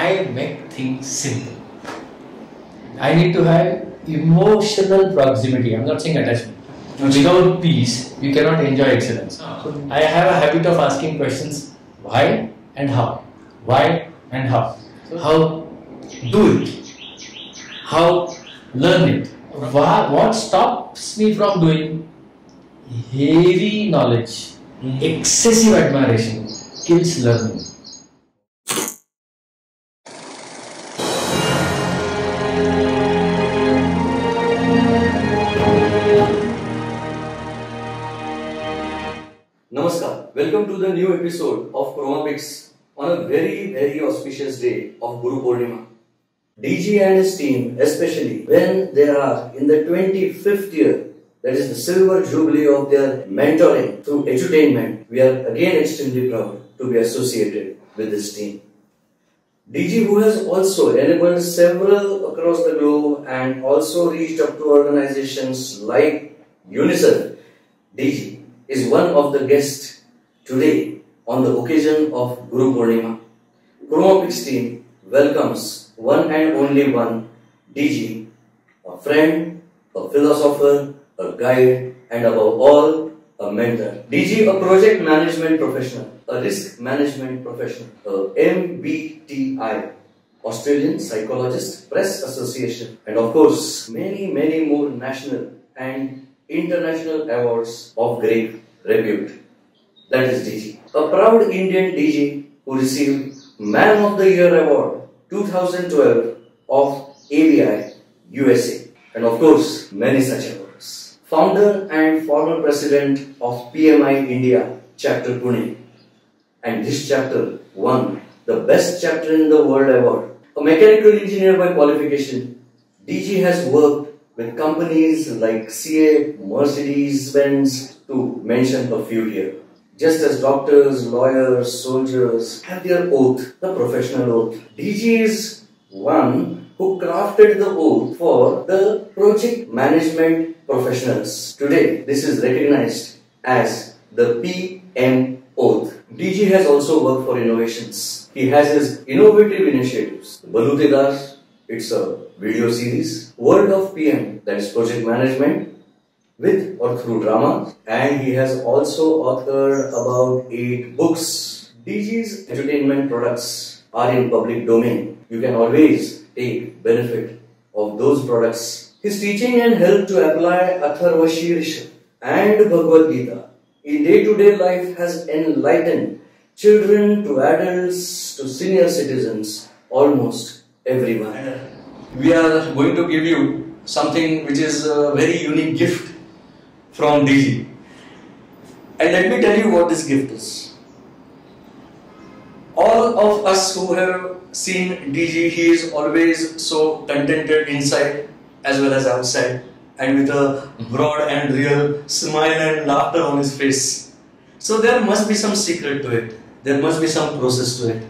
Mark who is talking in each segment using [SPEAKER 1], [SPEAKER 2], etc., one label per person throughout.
[SPEAKER 1] I make things simple. I need to have emotional proximity. I'm not saying attachment. Without peace, you cannot enjoy excellence. So I have a habit of asking questions: why and how? Why and how? How do it? How learn it? What stops me from doing? Heavy knowledge, excessive admiration kills learning.
[SPEAKER 2] Namaskar. Welcome to the new episode of Chromapix on a very auspicious day of Guru Purnima. DG and his team, especially when they are in the 25th year, that is the silver jubilee of their mentoring through edutainment, we are again extremely proud to be associated with this team. DG, who has also enabled several across the globe and also reached up to organizations like UNICEF, DG is one of the guests today on the occasion of Guru Purnima. Chromapix team welcomes one and only one DG, a friend, a philosopher, a guide, and above all, a mentor. DG, a project management professional, a risk management professional, a MBTI, Australian Psychologist Press Association, and of course, many more national and international awards of great repute. That is DG. A proud Indian DG who received Man of the Year Award 2012 of ABI USA, and of course many such awards. Founder and former president of PMI India chapter Pune, and this chapter won the best chapter in the world award. A mechanical engineer by qualification, DG has worked with companies like CA, Mercedes-Benz, to mention a few here. Just as doctors, lawyers, soldiers have their oath, the professional oath, DG is one who crafted the oath for the project management professionals. Today, this is recognized as the PM oath. DG has also worked for innovations. He has his innovative initiatives. Balutedar, it's a video series. World of PM, that is project management, with or through drama, and he has also authored about 8 books. DG's entertainment products are in public domain. You can always take benefit of those products. His teaching and help to apply Atharva Shirsha and Bhagavad Gita in day-to-day life has enlightened children to adults to senior citizens, almost everyone. We are going to give you something which is a very unique gift from DG. And let me tell you what this gift is. All of us who have seen DG, he is always so contented inside as well as outside, and with a broad and real smile and laughter on his face. So there must be some secret to it. There must be some process to it.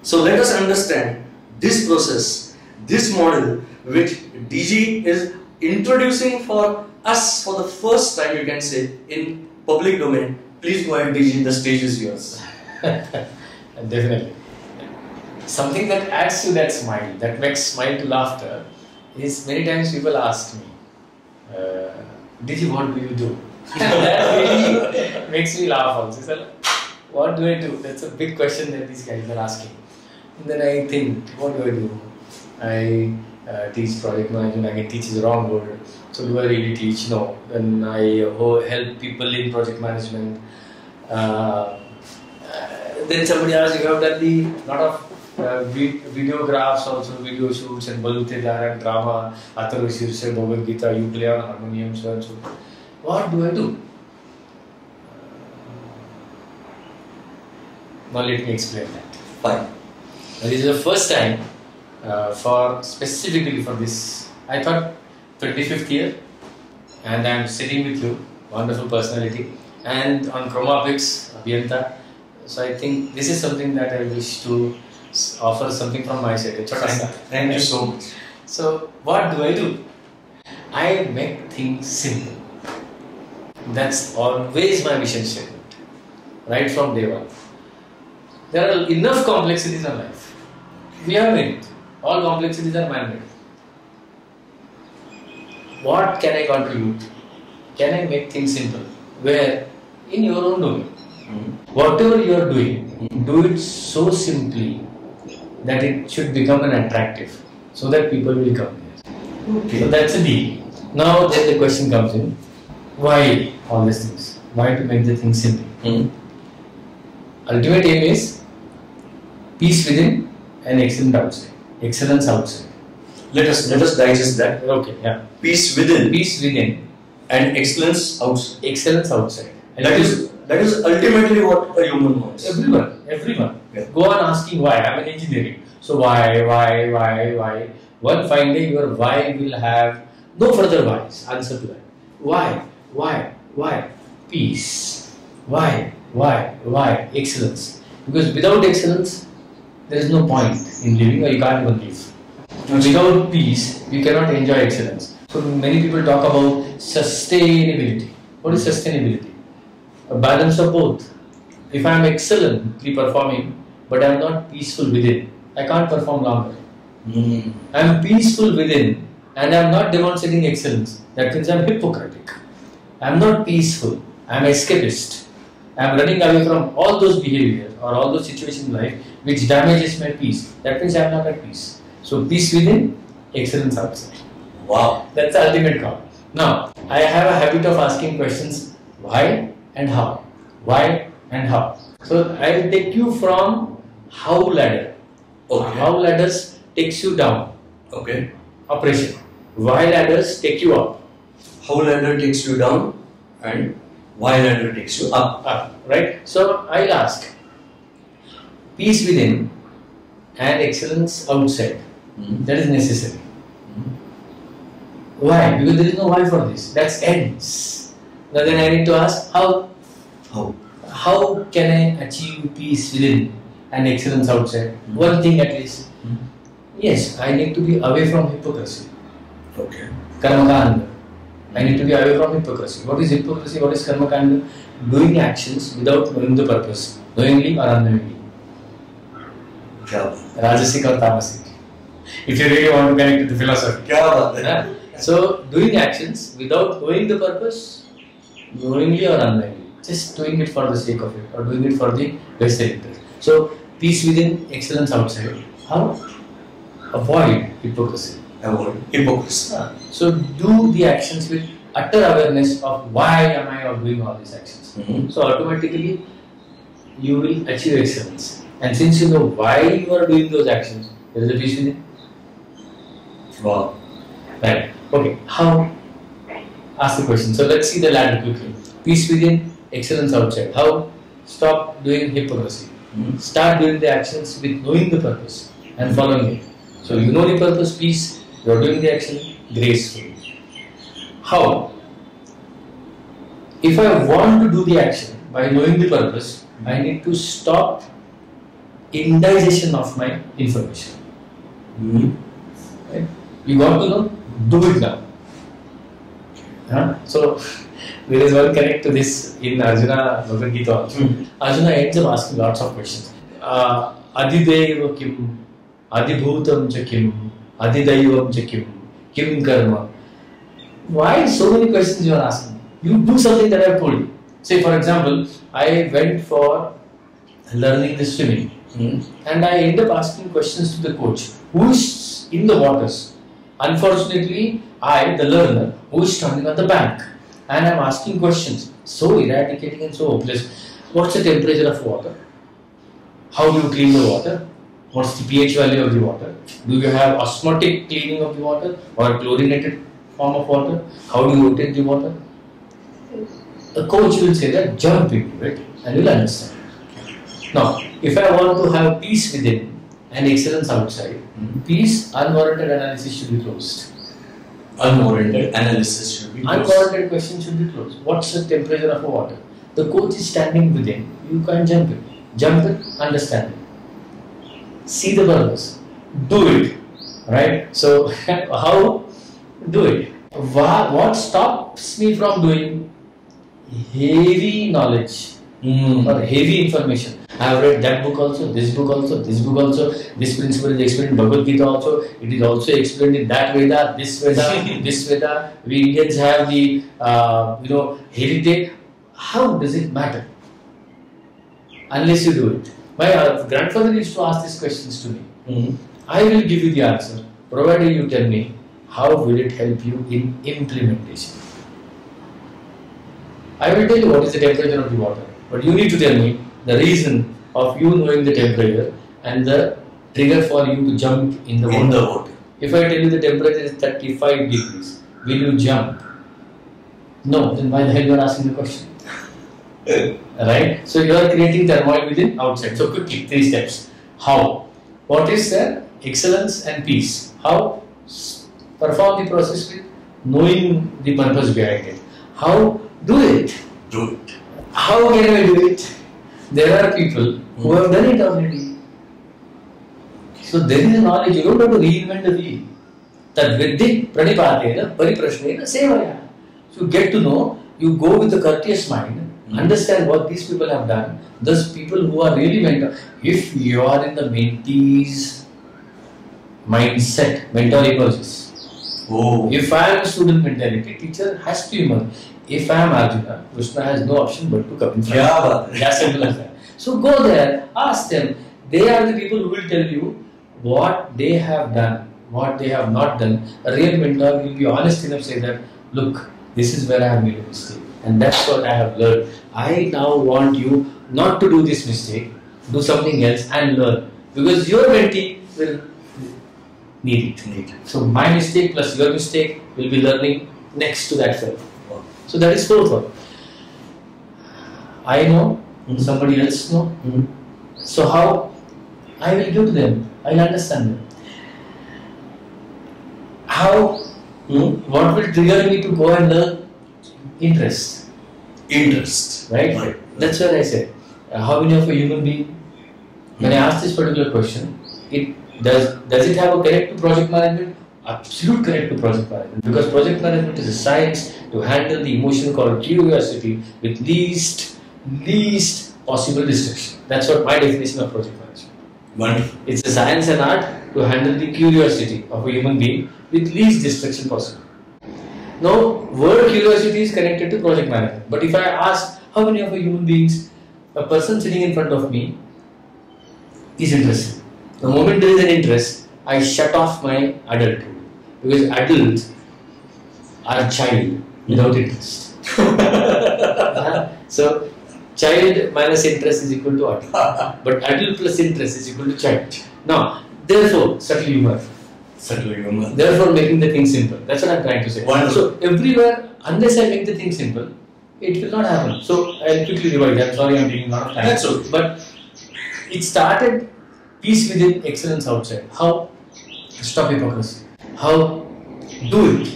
[SPEAKER 2] So let us understand this process, this model which DG is introducing for us for the first time, you can say, in public domain. Please go ahead, DG, the stage is yours.
[SPEAKER 1] Definitely. Something that adds to that smile, that makes smile to laughter, is many times people ask me, DG, what do you do? That really makes me laugh also. So, what do I do? That's a big question that these guys are asking. And then I think, what do I do? I teach project management. Again, teach is the wrong word. So do I really teach? No. Then I help people in project management. Then somebody asked, you have done the lot of videographs also, video shoots and Balutedar and drama, Atharva Shirsha, Bhagavad Gita, you play on harmonium, so and so. What do I do? Now let me explain that.
[SPEAKER 2] Fine.
[SPEAKER 1] This is the first time specifically for this. I thought 25th year, and I am sitting with you, wonderful personality, and on Chromapix, Abhyanta. So I think this is something that I wish to offer something from my side.
[SPEAKER 2] Thank you so much.
[SPEAKER 1] So what do I do? I make things simple. That's always my mission statement, right from day one. There are enough complexities in life. We have made it. All complexities are man-made. What can I contribute? Can I make things simple? Where in your own domain, whatever you are doing, do it so simply that it should become an attractive, so that people will come here.
[SPEAKER 2] Okay.
[SPEAKER 1] So that's a deal. Now then the question comes in: why all these things? Why to make the thing simple? Ultimate aim is peace within and excellence outside. Excellence outside.
[SPEAKER 2] Let us digest that.
[SPEAKER 1] Okay, yeah.
[SPEAKER 2] Peace within
[SPEAKER 1] Peace within
[SPEAKER 2] and excellence outside.
[SPEAKER 1] excellence outside. And
[SPEAKER 2] That is ultimately what a human wants.
[SPEAKER 1] everyone.
[SPEAKER 2] Yeah.
[SPEAKER 1] Go on asking why. I'm an engineering. So why? One fine day your why will have no further whys. Answer to that. Why? Peace. Why? Excellence. Because without excellence, there is no point in living, or you can't even live. Without peace, you cannot enjoy excellence. So many people talk about sustainability. What is sustainability? A balance of both. If I am excellently performing, but I am not peaceful within, I can't perform longer. I am peaceful within, and I am not demonstrating excellence. That means I am hypocritic. I am not peaceful. I am escapist. I am running away from all those behaviors or all those situations in life which damages my peace. That means I am not at peace. So peace within, excellence outside.
[SPEAKER 2] Wow.
[SPEAKER 1] That's the ultimate goal. Now, I have a habit of asking questions: why and how? Why and how? So I will take you from how ladder.
[SPEAKER 2] Okay.
[SPEAKER 1] How ladders takes you down.
[SPEAKER 2] Okay.
[SPEAKER 1] Operation. Why ladders take you up.
[SPEAKER 2] How ladder takes you down and why ladder takes you up.
[SPEAKER 1] Up. Right? So I'll ask: peace within and excellence outside. That is necessary. Why? Because there is no why for this. That's ends. Now then I need to ask how. How can I achieve peace within and excellence outside? One thing at least. Yes, I need to be away from hypocrisy.
[SPEAKER 2] Okay.
[SPEAKER 1] Karmakanda. I need to be away from hypocrisy. What is hypocrisy? What is karmakanda? Doing actions without knowing the purpose, knowingly or unknowingly. Rajasic or tamasic. If you really want to connect to the philosophy. So, doing actions without knowing the purpose, knowingly or unknowingly. Just doing it for the sake of it, or doing it for the vested interest. So, peace within, excellence outside. How? Avoid hypocrisy.
[SPEAKER 2] Avoid hypocrisy.
[SPEAKER 1] So, do the actions with utter awareness of why am I doing all these actions. So, automatically you will achieve excellence. And since you know why you are doing those actions, there is a peace within.
[SPEAKER 2] Wow.
[SPEAKER 1] Right. Okay. How? Ask the question. So, let's see the ladder quickly. Peace within, excellence outside. How? Stop doing hypocrisy. Start doing the actions with knowing the purpose and following it. So you know the purpose, peace, you are doing the action gracefully. How? If I want to do the action by knowing the purpose, I need to stop indigestion of my information. Right? You got to know, do it now. So there is one connect to this in Arjuna Bhagavad Gita also. Arjuna ends up asking lots of questions. Adideva kim, adibhutam cha kim, adidaivam cha kim karma. Why so many questions you are asking? You do something that I have told you. Say for example, I went for learning the swimming and I end up asking questions to the coach who is in the waters. Unfortunately, I, the learner, who is standing on the bank, and I am asking questions so eradicating and so hopeless. What's the temperature of water? How do you clean the water? What's the pH value of the water? Do you have osmotic cleaning of the water or chlorinated form of water? How do you rotate the water? The coach will say that jump into it and you'll understand. Now, if I want to have peace within and excellence outside, peace, unwarranted analysis should be closed.
[SPEAKER 2] Unwarranted analysis should be closed.
[SPEAKER 1] Unwarranted question should be closed. What's the temperature of water? The coach is standing within, you can't jump it. Jump it, understand it. See the purpose. Do it. Right? So, how? Do it. What stops me from doing? Heavy knowledge or heavy information. I have read that book also, this book also, this book also. This principle is explained in Bhagavad Gita also. It is also explained in that Veda, this Veda, this Veda. We Indians have the heritage. How does it matter? Unless you do it. My grandfather used to ask these questions to me. I will give you the answer, provided you tell me how will it help you in implementation. I will tell you what is the temperature of the water, but you need to tell me the reason of you knowing the temperature and the trigger for you to jump in the water. If I tell you the temperature is 35 degrees, will you jump? No, then why the hell you are asking the question? Right? So you are creating turmoil within, outside. So quickly, 3 steps. How? What is there? Excellence and peace. How? Perform the process with knowing the purpose behind it. How? Do it.
[SPEAKER 2] Do it.
[SPEAKER 1] How can I do it? There are people who have done it already. So there is a knowledge. You don't have to reinvent the wheel. Tad viddhi pranipatena pariprashnena sevaya. So you get to know, you go with the courteous mind, understand what these people have done. Those people who are really mentor. If you are in the mentees mindset, mentor emerges. If I am a student mentality, teacher has to emerge. If I am Arjuna, Krishna has no option but to come in front. Yeah, simple as that. So go there, ask them. They are the people who will tell you what they have done, what they have not done. A real mentor will be honest enough to say that, look, this is where I have made a mistake. And that's what I have learned. I now want you not to do this mistake, do something else and learn. Because your mentee will need it. So my mistake plus your mistake will be learning next to that fellow. So that is 4th one. I know, somebody else know. So how? I will give to them. I will understand them. How? What will trigger me to go and learn? Interest. Right? That's what I said. How many of a human being? When I ask this particular question, does it have a connect to project management? Absolute connect to project management, because project management is a science to handle the emotion called curiosity with least possible distraction. That's what my definition of project management.
[SPEAKER 2] Wonderful.
[SPEAKER 1] It's a science and art to handle the curiosity of a human being with least distraction possible. Now, word curiosity is connected to project management. But if I ask how many of a human beings, a person sitting in front of me is interested. The moment there is an interest, I shut off my adulthood. Because adults are child without interest. So, child minus interest is equal to adult. But adult plus interest is equal to child. Now, therefore, subtle humor. Therefore, making the thing simple. That's what I'm trying to say. So, everywhere, unless I make the thing simple, it will not happen. So, I'll quickly revise. I'm sorry I'm taking a lot of time.
[SPEAKER 2] That's okay.
[SPEAKER 1] But it started peace within, excellence outside. How? Stop hypocrisy. How? Do it.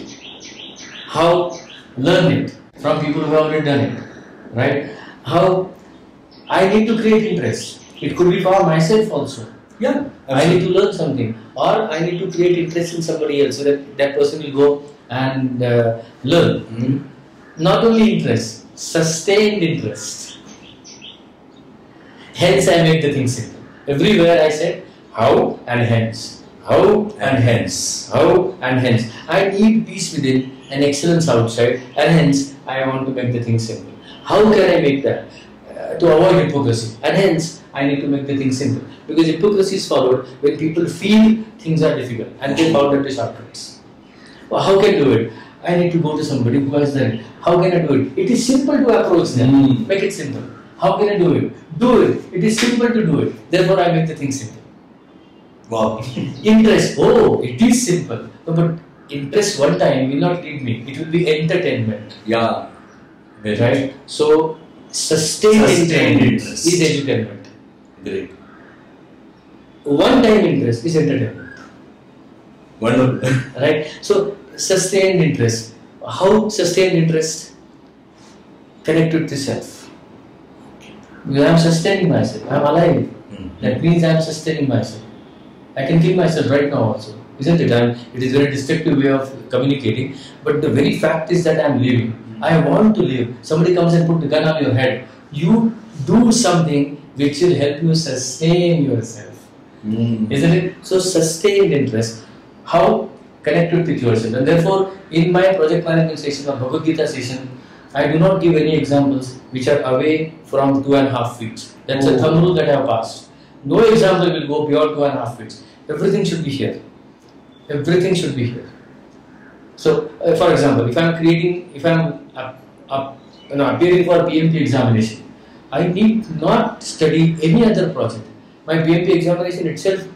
[SPEAKER 1] How? Learn it from people who have already done it. Right? How? I need to create interest. It could be for myself also.
[SPEAKER 2] Yeah.
[SPEAKER 1] I need to learn something, or I need to create interest in somebody else so that that person will go and learn. Not only interest, sustained interest. Hence I make the thing simple. Everywhere I said how and hence. How and hence. How and hence. I need peace within and excellence outside, and hence I want to make the thing simple. How can I make that? To avoid hypocrisy, and hence I need to make the thing simple. Because hypocrisy is followed when people feel things are difficult and they found out the shortcuts. Well, how can I do it? I need to go to somebody who has done it. How can I do it? It is simple to approach them. Make it simple. How can I do it? Do it. It is simple to do it. Therefore, I make the thing simple.
[SPEAKER 2] Wow.
[SPEAKER 1] Interest. Oh, it is simple. No, but interest one time will not lead me. It will be entertainment.
[SPEAKER 2] Yeah.
[SPEAKER 1] Right? So, sustained interest is entertainment.
[SPEAKER 2] Great.
[SPEAKER 1] One time interest is entertainment.
[SPEAKER 2] Wonderful.
[SPEAKER 1] Right? So, sustained interest. How sustained interest? Connected to self. Because I am sustaining myself. I am alive. That means I am sustaining myself. I can kill myself right now also. Isn't it? It is a very destructive way of communicating. But the very fact is that I am living. I want to live. Somebody comes and put the gun on your head. You do something which will help you sustain yourself. Isn't it? So sustained interest. How? Connected with yourself. And therefore, in my project management session or Bhagavad Gita session, I do not give any examples which are away from 2.5 feet. That's a thumb rule that I have passed. No example will go beyond 2.5 feet. Everything should be here. Everything should be here. So, for example, if I am appearing for PMP examination, I need not study any other project. My PMP examination itself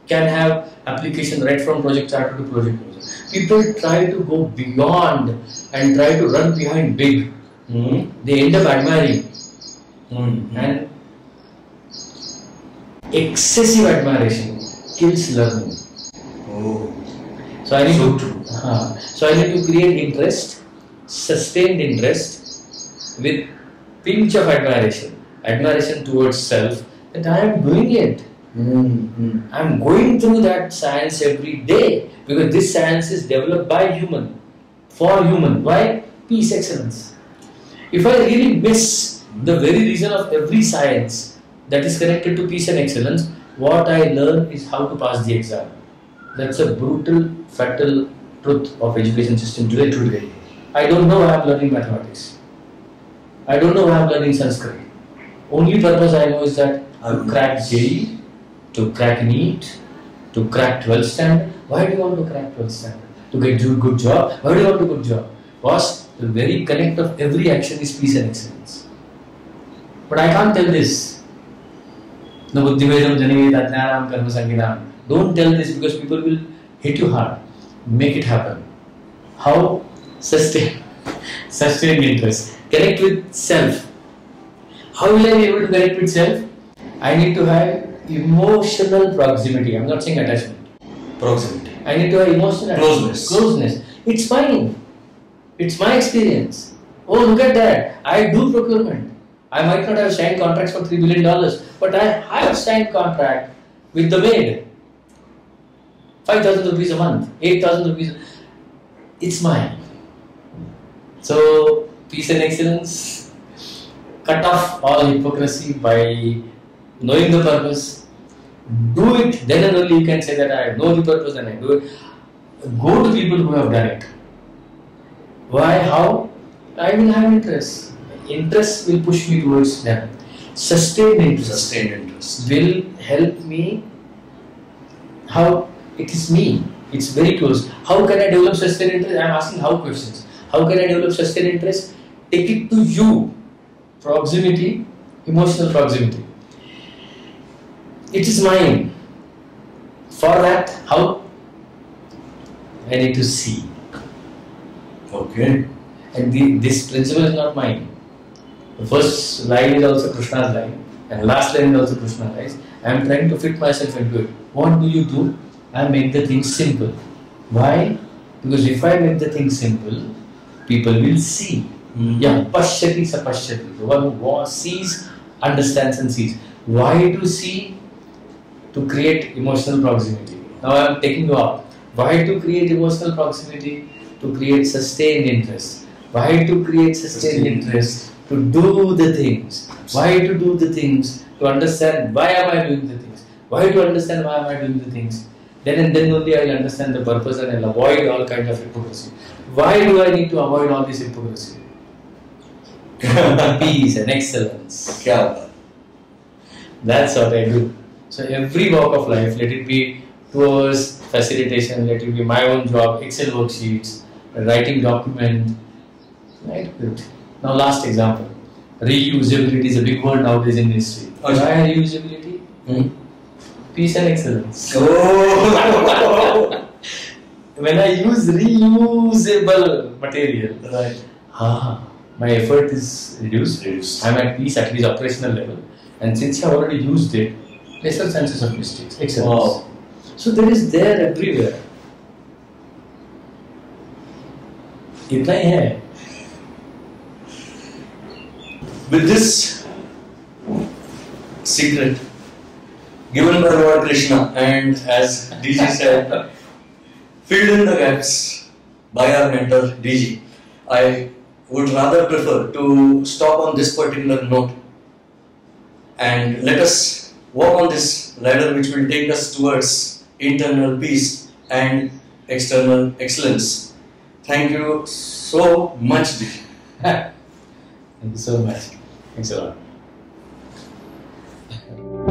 [SPEAKER 1] can have application right from project charter to project manager. People try to go beyond and try to run behind big. They end up admiring. And excessive admiration kills learning. So I need so I need to create interest, sustained interest with pinch of admiration towards self, that I am doing it. I am going through that science every day, because this science is developed by human, for human. Why? Peace, excellence. If I really miss the very reason of every science that is connected to peace and excellence, what I learn is how to pass the exam. That's a brutal, fatal truth of education system today. I don't know why I am learning mathematics. I don't know why I am learning Sanskrit. Only purpose I know is that to crack JEE, to crack NEET, to crack 12th standard. Why do you want to crack 12th standard? To get a good job? Why do you want a good job? Because the very connect of every action is peace and excellence. But I can't tell this. Don't tell this, because people will hit you hard. Make it happen. How? Sustain interest. Connect with self. How will I be able to connect with self? I need to have emotional proximity. I'm not saying attachment.
[SPEAKER 2] Proximity.
[SPEAKER 1] I need to have emotional closeness. It's mine. It's my experience. Oh, look at that. I do procurement. I might not have signed contracts for $3 billion, but I have signed contract with the maid. 5,000 rupees a month, 8,000 rupees. It's mine. So, peace and excellence. Cut off all hypocrisy by knowing the purpose. Do it, then and only you can say that I know the purpose and I do it. Go to people who have done it. Why? How? I will have interest. Interest will push me towards them. Sustained interest will help me. How? It is me. It's very close. How can I develop sustained interest? I am asking how questions. How can I develop sustained interest? Take it to you. Proximity, emotional proximity. It is mine. For that, how? I need to see.
[SPEAKER 2] Okay.
[SPEAKER 1] And this principle is not mine. The first line is also Krishna's line, and last line is also Krishna's line. I am trying to fit myself into it. What do? I make the thing simple. Why? Because if I make the thing simple, people will see. Yeah, pashyati sa pashyati. The one who sees, understands and sees. Why to see? To create emotional proximity. Now I am taking you up. Why to create emotional proximity? To create sustained interest. Why to create sustained interest? To do the things. Why to do the things? To understand why am I doing the things. Why to understand why am I doing the things. Then and then only I will understand the purpose and I will avoid all kinds of hypocrisy. Why do I need to avoid all this hypocrisy? Peace and excellence. That's what I do. So every walk of life, let it be tours, facilitation, let it be my own job, Excel worksheets, writing document. Right? Good. Now last example. Reusability is a big word nowadays in history. Why reusability? Peace and excellence.
[SPEAKER 2] Oh.
[SPEAKER 1] When I use reusable material,
[SPEAKER 2] Right.
[SPEAKER 1] My effort is reduced. I am at peace, at least operational level. And since I have already used it, lesser chances of mistakes. Excellence.
[SPEAKER 2] Wow.
[SPEAKER 1] So there is there everywhere. इतना ही है.
[SPEAKER 2] With this secret given by Lord Krishna, and as DG said, filled in the gaps by our mentor DG, I would rather prefer to stop on this particular note and let us walk on this ladder which will take us towards internal peace and external excellence. Thank you so much, Diji.
[SPEAKER 1] Thank you so much. Thanks a lot.